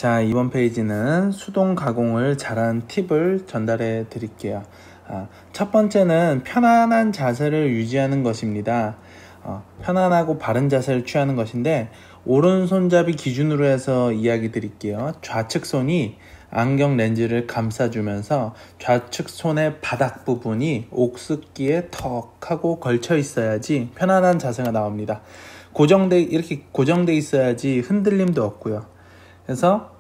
자, 이번 페이지는 수동 가공을 잘하는 팁을 전달해 드릴게요. 첫 번째는 편안한 자세를 유지하는 것입니다. 편안하고 바른 자세를 취하는 것인데, 오른손잡이 기준으로 해서 이야기 드릴게요. 좌측 손이 안경 렌즈를 감싸주면서 좌측 손의 바닥 부분이 옥습기에 턱 하고 걸쳐 있어야지 편안한 자세가 나옵니다. 이렇게 고정돼 있어야지 흔들림도 없고요. 그래서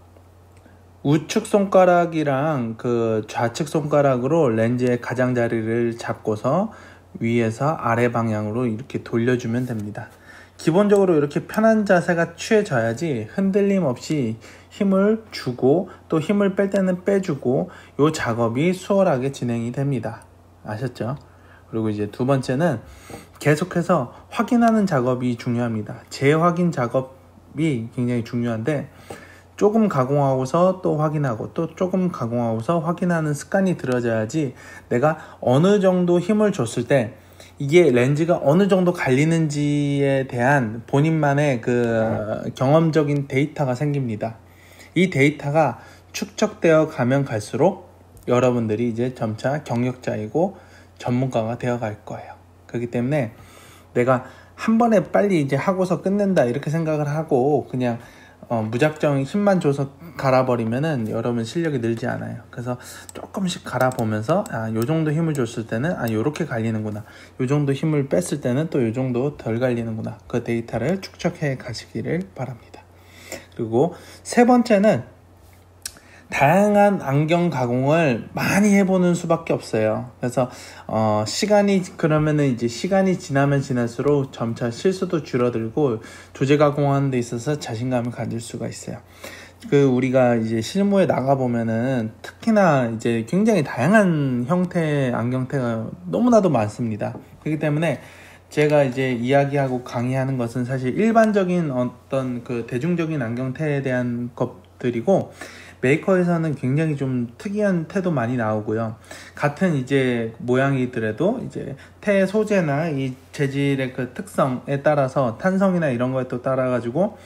우측 손가락이랑 그 좌측 손가락으로 렌즈의 가장자리를 잡고서 위에서 아래 방향으로 이렇게 돌려주면 됩니다. 기본적으로 이렇게 편한 자세가 취해져야지 흔들림 없이 힘을 주고 또 힘을 뺄 때는 빼주고 이 작업이 수월하게 진행이 됩니다. 아셨죠? 그리고 이제 두 번째는 계속해서 확인하는 작업이 중요합니다. 재확인 작업이 굉장히 중요한데, 조금 가공하고서 또 확인하고 또 조금 가공하고서 확인하는 습관이 들어져야지 내가 어느 정도 힘을 줬을 때 이게 렌즈가 어느 정도 갈리는지에 대한 본인만의 그 경험적인 데이터가 생깁니다. 이 데이터가 축적되어 가면 갈수록 여러분들이 이제 점차 경력자이고 전문가가 되어 갈 거예요. 그렇기 때문에 내가 한 번에 빨리 이제 하고서 끝낸다 이렇게 생각을 하고 그냥 무작정 힘만 줘서 갈아버리면은 여러분 실력이 늘지 않아요. 그래서 조금씩 갈아보면서 요 정도 힘을 줬을 때는 요렇게 갈리는구나, 요 정도 힘을 뺐을 때는 또 요 정도 덜 갈리는구나, 그 데이터를 축적해 가시기를 바랍니다. 그리고 세 번째는 다양한 안경 가공을 많이 해보는 수밖에 없어요. 그래서 시간이 지나면 지날수록 점차 실수도 줄어들고 조제 가공하는 데 있어서 자신감을 가질 수가 있어요. 우리가 이제 실무에 나가 보면은 특히나 이제 굉장히 다양한 형태의 안경테가 너무나도 많습니다. 그렇기 때문에 제가 이제 이야기하고 강의하는 것은 사실 일반적인 어떤 그 대중적인 안경테에 대한 것들이고, 메이커에서는 굉장히 좀 특이한 테도 많이 나오고요. 같은 이제 모양이더라도 이제 테 소재나 이 재질의 그 특성에 따라서 탄성이나 이런 거에 또 따라 가지고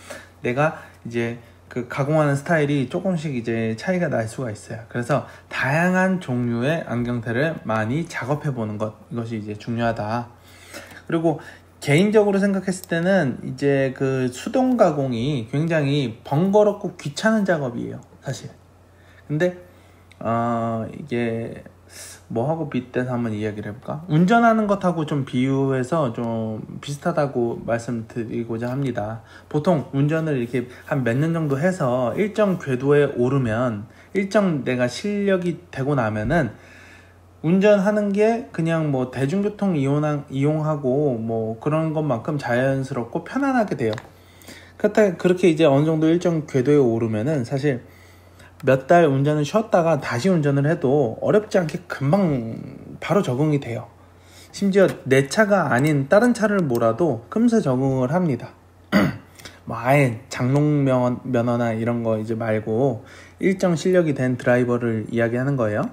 내가 이제 그 가공하는 스타일이 조금씩 이제 차이가 날 수가 있어요. 그래서 다양한 종류의 안경테를 많이 작업해 보는 것, 이것이 이제 중요하다. 그리고 개인적으로 생각했을 때는 이제 그 수동 가공이 굉장히 번거롭고 귀찮은 작업이에요, 사실. 근데 이게 뭐하고 빗대서 한번 이야기를 해볼까? 운전하는 것하고 좀 비유해서 좀 비슷하다고 말씀드리고자 합니다. 보통 운전을 이렇게 한 몇 년 정도 해서 일정 궤도에 오르면, 일정 내가 실력이 되고 나면은 운전하는 게 그냥 뭐 대중교통 이용하고 뭐 그런 것만큼 자연스럽고 편안하게 돼요. 그렇게 이제 어느 정도 일정 궤도에 오르면은 사실 몇 달 운전을 쉬었다가 다시 운전을 해도 어렵지 않게 금방 바로 적응이 돼요. 심지어 내 차가 아닌 다른 차를 몰아도 금세 적응을 합니다. 뭐 아예 장롱 면허나 이런 거 이제 말고 일정 실력이 된 드라이버를 이야기하는 거예요.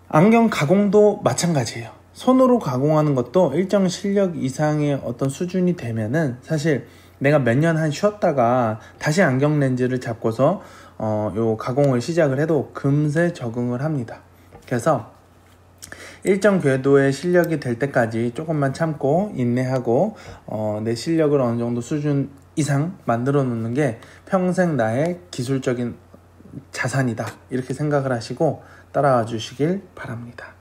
안경 가공도 마찬가지예요. 손으로 가공하는 것도 일정 실력 이상의 어떤 수준이 되면은 사실 내가 몇 년 쉬었다가 다시 안경 렌즈를 잡고서 요 가공을 시작을 해도 금세 적응을 합니다. 그래서 일정 궤도의 실력이 될 때까지 조금만 참고 인내하고 내 실력을 어느 정도 수준 이상 만들어 놓는 게 평생 나의 기술적인 자산이다, 이렇게 생각을 하시고 따라와 주시길 바랍니다.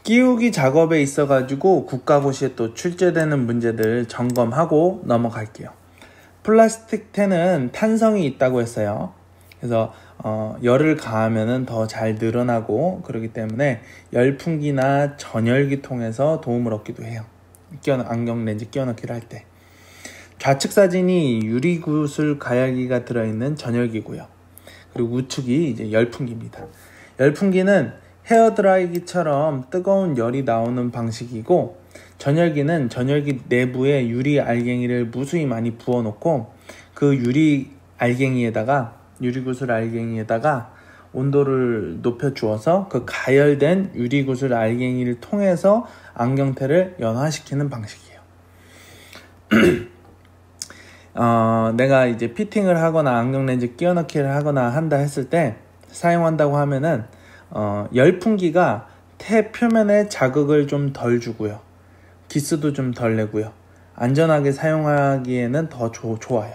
끼우기 작업에 있어 가지고 국가고시에 또 출제되는 문제들 점검하고 넘어갈게요. 플라스틱 테는 탄성이 있다고 했어요. 그래서 열을 가하면은 더 잘 늘어나고, 그렇기 때문에 열풍기나 전열기 통해서 도움을 얻기도 해요. 안경 렌즈 끼워넣기를 할 때. 좌측 사진이 유리구슬 가야기가 들어있는 전열기고요. 그리고 우측이 이제 열풍기입니다. 열풍기는 헤어드라이기처럼 뜨거운 열이 나오는 방식이고, 전열기는 전열기 내부에 유리 알갱이를 무수히 많이 부어놓고 그 유리구슬 알갱이에다가 온도를 높여 주어서 그 가열된 유리구슬 알갱이를 통해서 안경테를 연화시키는 방식이에요. 내가 이제 피팅을 하거나 안경렌즈 끼워 넣기를 하거나 한다 했을 때 사용한다고 하면은 열풍기가 테 표면에 자극을 좀 덜 주고요, 기스도 좀 덜 내고요, 안전하게 사용하기에는 더 좋아요.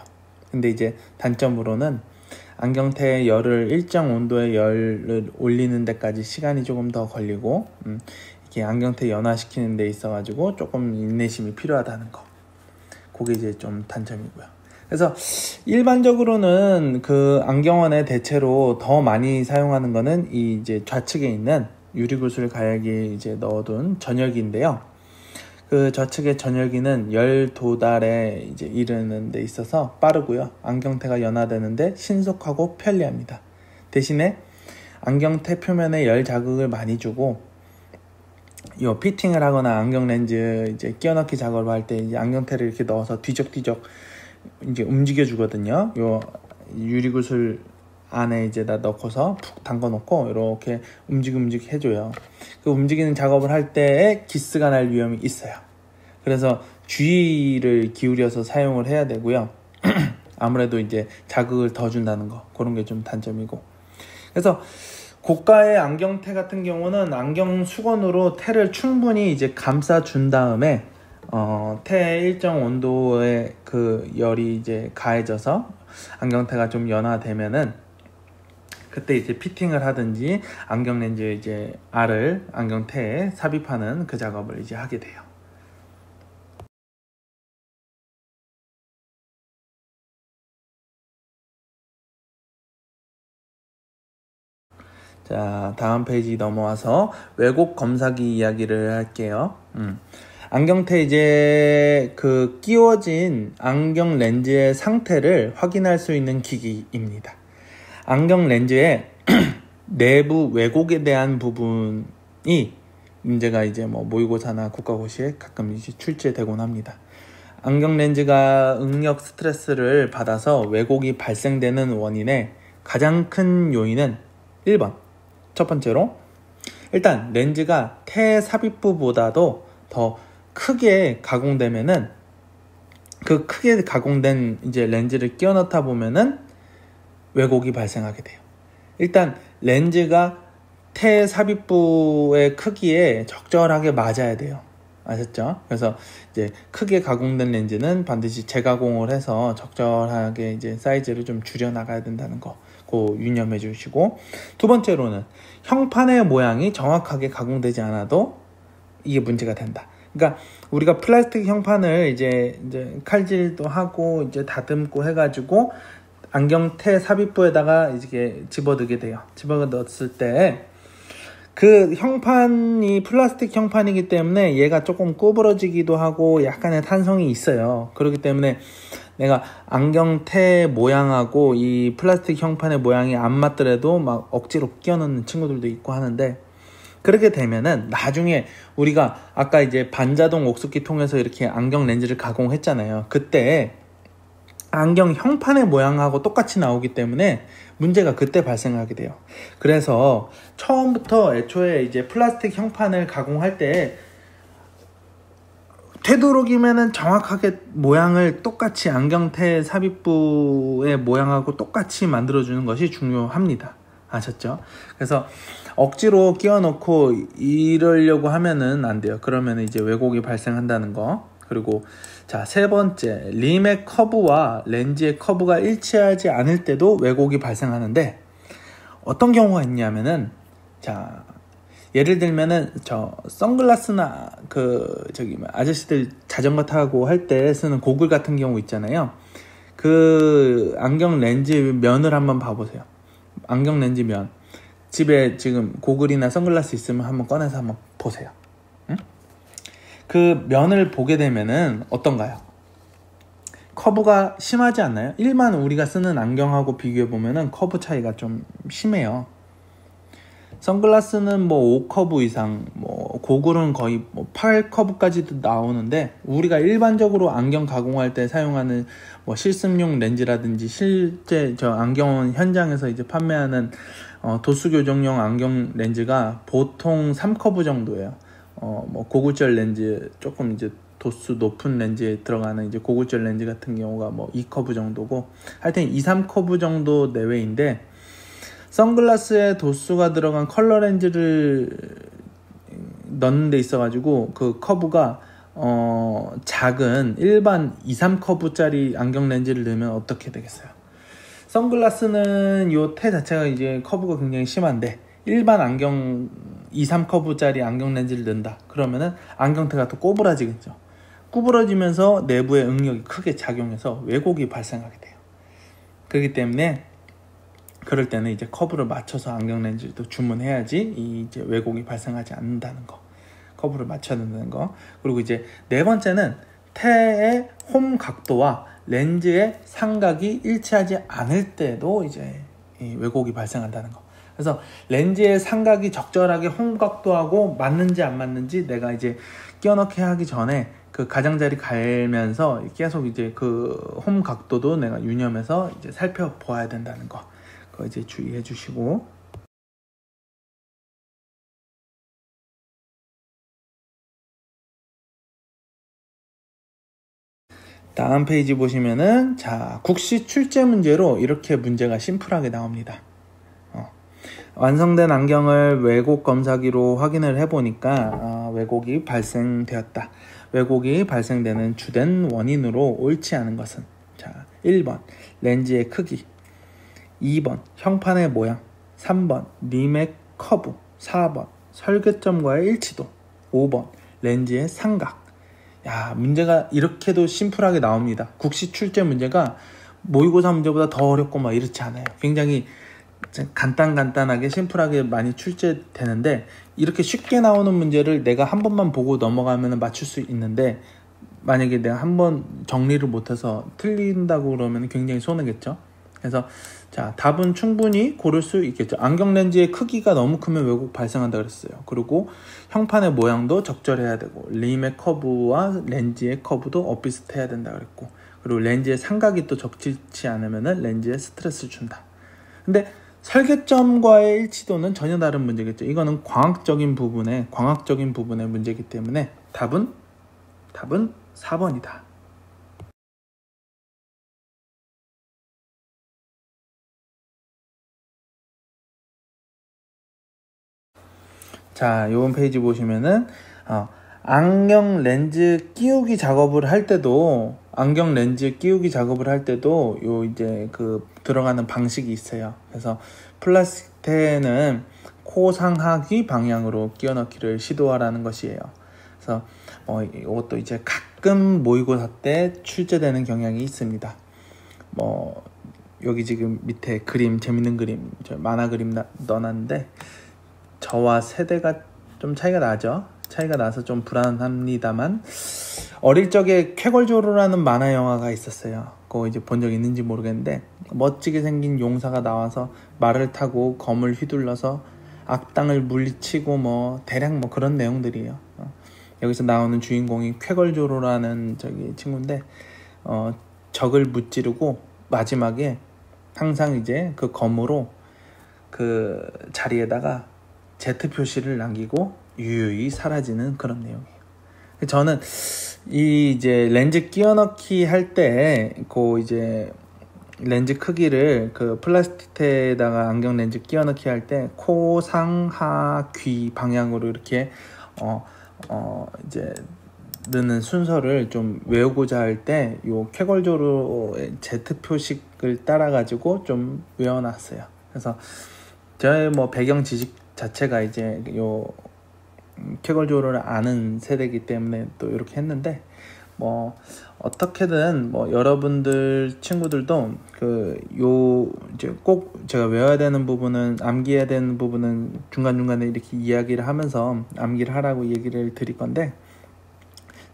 근데 이제 단점으로는 안경테의 열을 일정 온도의 열을 올리는 데까지 시간이 조금 더 걸리고 이렇게 안경테 연화시키는 데 있어 가지고 조금 인내심이 필요하다는 거, 그게 이제 좀 단점이고요. 그래서 일반적으로는 그 안경원에 대체로 더 많이 사용하는 거는 이 이제 좌측에 있는 유리구슬 가열기에 이제 넣어둔 전열기인데요. 그 좌측의 전열기는 열 도달에 이제 이르는 데 있어서 빠르고요, 안경테가 연화되는데 신속하고 편리합니다. 대신에 안경테 표면에 열 자극을 많이 주고, 요 피팅을 하거나 안경 렌즈 이제 끼워 넣기 작업을 할 때 이제 안경테를 이렇게 넣어서 뒤적뒤적 이제 움직여 주거든요. 요 유리구슬 안에 이제 다 넣고서 푹 담궈 놓고 이렇게 움직 해줘요. 그 움직이는 작업을 할 때에 기스가 날 위험이 있어요. 그래서 주의를 기울여서 사용을 해야 되고요. 아무래도 이제 자극을 더 준다는 거, 그런 게 좀 단점이고. 그래서 고가의 안경테 같은 경우는 안경 수건으로 테를 충분히 이제 감싸 준 다음에 테의 일정 온도의 그 열이 이제 가해져서 안경테가 좀 연화되면은 그때 이제 피팅을 하든지 안경 렌즈 이제 알을 안경테에 삽입하는 그 작업을 이제 하게 돼요. 자, 다음 페이지 넘어와서 왜곡 검사기 이야기를 할게요. 안경테 이제 그 끼워진 안경 렌즈의 상태를 확인할 수 있는 기기입니다. 안경 렌즈의 내부 왜곡에 대한 부분이 문제가 이제 뭐 모의고사나 국가고시에 가끔 이제 출제되곤 합니다. 안경 렌즈가 응력 스트레스를 받아서 왜곡이 발생되는 원인의 가장 큰 요인은 1번, 첫 번째로 일단 렌즈가 테 삽입부보다도 더 크게 가공되면은 그 크게 가공된 이제 렌즈를 끼워 넣다 보면은 왜곡이 발생하게 돼요. 일단 렌즈가 테 삽입부의 크기에 적절하게 맞아야 돼요. 아셨죠? 그래서 이제 크게 가공된 렌즈는 반드시 재가공을 해서 적절하게 이제 사이즈를 좀 줄여 나가야 된다는 거, 그 유념해 주시고, 두 번째로는 형판의 모양이 정확하게 가공되지 않아도 이게 문제가 된다. 그러니까 우리가 플라스틱 형판을 이제 칼질도 하고 이제 다듬고 해가지고 안경테 삽입부에다가 이렇게 집어넣게 돼요. 집어넣었을 때 그 형판이 플라스틱 형판이기 때문에 얘가 조금 구부러지기도 하고 약간의 탄성이 있어요. 그렇기 때문에 내가 안경테 모양하고 이 플라스틱 형판의 모양이 안 맞더라도 막 억지로 끼워 넣는 친구들도 있고 하는데, 그렇게 되면은 나중에 우리가 아까 이제 반자동 옥수기 통해서 이렇게 안경 렌즈를 가공했잖아요. 그때 안경 형판의 모양하고 똑같이 나오기 때문에 문제가 그때 발생하게 돼요. 그래서 처음부터 애초에 이제 플라스틱 형판을 가공할 때 되도록이면은 정확하게 모양을 똑같이 안경테 삽입부의 모양하고 똑같이 만들어주는 것이 중요합니다. 아셨죠? 그래서 억지로 끼워 넣고 이러려고 하면은 안 돼요. 그러면 이제 왜곡이 발생한다는 거. 그리고 자, 세 번째, 림의 커브와 렌즈의 커브가 일치하지 않을 때도 왜곡이 발생하는데, 어떤 경우가 있냐면은, 자, 예를 들면은 저 선글라스나 아저씨들 자전거 타고 할 때 쓰는 고글 같은 경우 있잖아요. 그 안경 렌즈 면을 한번 봐보세요. 안경 렌즈 면, 집에 지금 고글이나 선글라스 있으면 한번 꺼내서 한번 보세요. 응? 그 면을 보게 되면은 어떤가요? 커브가 심하지 않나요? 일반 우리가 쓰는 안경하고 비교해 보면은 커브 차이가 좀 심해요. 선글라스는 뭐 5커브 이상, 뭐 고글은 거의 뭐 8커브까지도 나오는데, 우리가 일반적으로 안경 가공할 때 사용하는 뭐 실습용 렌즈라든지 실제 저 안경 현장에서 이제 판매하는 도수 교정용 안경 렌즈가 보통 3커브 정도예요. 뭐 고글절 렌즈, 조금 이제 도수 높은 렌즈에 들어가는 이제 고글절 렌즈 같은 경우가 뭐 2커브 정도고, 하여튼 2, 3커브 정도 내외인데, 선글라스에 도수가 들어간 컬러 렌즈를 넣는 데 있어가지고 그 커브가 작은 일반 2, 3커브짜리 안경 렌즈를 넣으면 어떻게 되겠어요? 선글라스는 요 테 자체가 이제 커브가 굉장히 심한데, 일반 안경 2, 3커브짜리 안경 렌즈를 넣는다 그러면은 안경테가 또 꼬부라지겠죠. 구부러지면서 내부의 응력이 크게 작용해서 왜곡이 발생하게 돼요. 그렇기 때문에 그럴 때는 이제 커브를 맞춰서 안경 렌즈를 또 주문해야지 이제 왜곡이 발생하지 않는다는 거, 커브를 맞춰야 된다는 거. 그리고 이제 네 번째는 테의 홈 각도와 렌즈의 상각이 일치하지 않을 때도 이제 이 왜곡이 발생한다는 거. 그래서 렌즈의 상각이 적절하게 홈 각도하고 맞는지 안 맞는지 내가 이제 끼워넣기 하기 전에 그 가장자리 갈면서 계속 이제 그 홈 각도도 내가 유념해서 이제 살펴보아야 된다는 거. 그거 이제 주의해 주시고. 다음 페이지 보시면은, 자, 국시 출제 문제로 이렇게 문제가 심플하게 나옵니다. 완성된 안경을 왜곡 검사기로 확인을 해보니까 왜곡이 발생되었다. 왜곡이 발생되는 주된 원인으로 옳지 않은 것은, 자, 1번 렌즈의 크기, 2번 형판의 모양, 3번 림의 커브, 4번 설계점과의 일치도, 5번 렌즈의 상각. 야, 문제가 이렇게도 심플하게 나옵니다. 국시 출제 문제가 모의고사 문제보다 더 어렵고 막 이렇지 않아요. 굉장히 간단하게 심플하게 많이 출제되는데, 이렇게 쉽게 나오는 문제를 내가 한 번만 보고 넘어가면 맞출 수 있는데, 만약에 내가 한 번 정리를 못해서 틀린다고 그러면 굉장히 손해겠죠. 그래서 자, 답은 충분히 고를 수 있겠죠. 안경 렌즈의 크기가 너무 크면 왜곡 발생한다 그랬어요. 그리고 형판의 모양도 적절해야 되고, 림의 커브와 렌즈의 커브도 엇비슷해야 된다 그랬고, 그리고 렌즈의 상각이 또 적절치 않으면 렌즈에 스트레스를 준다. 근데 설계점과의 일치도는 전혀 다른 문제겠죠. 이거는 광학적인 부분의 문제이기 때문에 답은 4번이다. 자, 이번 페이지 보시면은 안경 렌즈 끼우기 작업을 할 때도 요 이제 그 들어가는 방식이 있어요. 그래서 플라스틱테는 코상하귀 방향으로 끼워 넣기를 시도하라는 것이에요. 그래서 이것도 이제 가끔 모의고사 때 출제되는 경향이 있습니다. 여기 지금 밑에 그림, 재밌는 그림, 만화 그림 넣어놨는데, 저와 세대가 좀 차이가 나서 좀 불안합니다만, 어릴 적에 쾌걸조로라는 만화 영화가 있었어요. 그거 이제 본 적 있는지 모르겠는데, 멋지게 생긴 용사가 나와서 말을 타고 검을 휘둘러서 악당을 물리치고 대략 그런 내용들이에요. 여기서 나오는 주인공이 쾌걸조로라는 친구인데, 적을 무찌르고 마지막에 항상 이제 그 검으로 그 자리에다가 Z 표시를 남기고 유유히 사라지는 그런 내용이에요. 저는 이제 렌즈 끼워 넣기 할 때 이제 렌즈 크기를 그 플라스틱테에다가 안경 렌즈 끼워 넣기 할 때 코, 상, 하, 귀 방향으로 이렇게 이제 넣는 순서를 좀 외우고자 할 때 요 쾌걸조로의 Z 표식을 따라 가지고 좀 외워놨어요. 그래서 저의 배경 지식 자체가 이제 요 쾌걸조로를 아는 세대이기 때문에 또 이렇게 했는데, 어떻게든 여러분들 친구들도 이제 꼭 제가 외워야 되는 부분은, 암기해야 되는 부분은 중간중간에 이렇게 이야기를 하면서 암기를 하라고 얘기를 드릴 건데,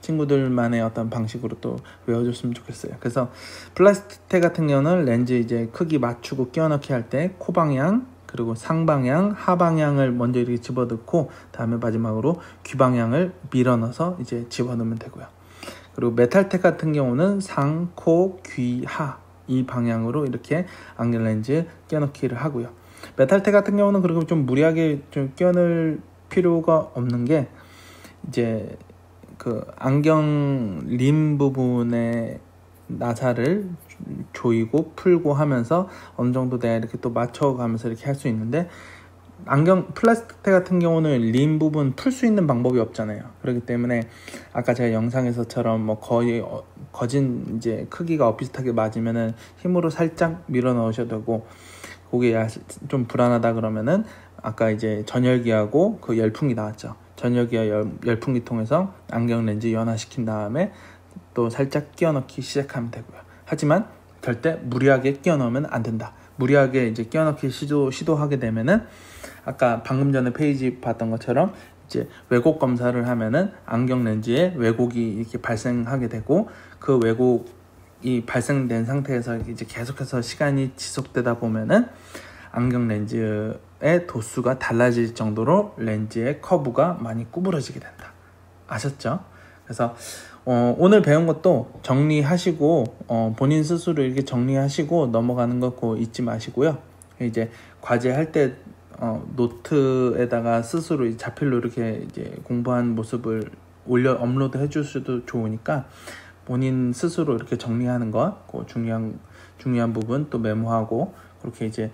친구들만의 어떤 방식으로 또 외워줬으면 좋겠어요. 그래서 플라스틱테 같은 경우는 렌즈 이제 크기 맞추고 끼워 넣기 할 때 코 방향, 그리고 상방향, 하방향을 먼저 이렇게 집어넣고, 다음에 마지막으로 귀방향을 밀어넣어서 이제 집어넣으면 되고요. 그리고 메탈텍 같은 경우는 상, 코, 귀, 하 이 방향으로 이렇게 안경 렌즈 끼워넣기를 하고요. 메탈텍 같은 경우는 그리고 좀 무리하게 좀 끼워넣을 필요가 없는 게 이제 그 안경 림 부분에 나사를 조이고 풀고 하면서 어느 정도 내가 이렇게 또 맞춰가면서 이렇게 할 수 있는데, 안경 플라스틱 같은 경우는 림 부분 풀 수 있는 방법이 없잖아요. 그렇기 때문에 아까 제가 영상에서처럼 뭐 거의 거진 이제 크기가 비슷하게 맞으면은 힘으로 살짝 밀어 넣으셔도 되고, 그게 좀 불안하다 그러면은 아까 이제 전열기하고 그 열풍기 나왔죠. 전열기와 열풍기 통해서 안경 렌즈 연화시킨 다음에 또 살짝 끼워 넣기 시작하면 되고요. 하지만 절대 무리하게 끼워 넣으면 안 된다. 무리하게 이제 끼워 넣기 시도하게 되면은 아까 방금 전에 페이지 봤던 것처럼 이제 왜곡 검사를 하면은 안경 렌즈에 왜곡이 이렇게 발생하게 되고, 그 왜곡이 발생된 상태에서 이제 계속해서 시간이 지속되다 보면은 안경 렌즈의 도수가 달라질 정도로 렌즈의 커브가 많이 구부러지게 된다. 아셨죠? 그래서 오늘 배운 것도 정리하시고 본인 스스로 이렇게 정리하시고 넘어가는 거 그거 잊지 마시고요. 이제 과제할 때 노트에다가 스스로 자필로 이렇게 이제 공부한 모습을 업로드 해주셔도 좋으니까 본인 스스로 이렇게 정리하는 거, 그 중요한 부분 또 메모하고 그렇게 이제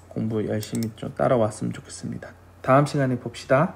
공부 열심히 좀 따라왔으면 좋겠습니다. 다음 시간에 봅시다.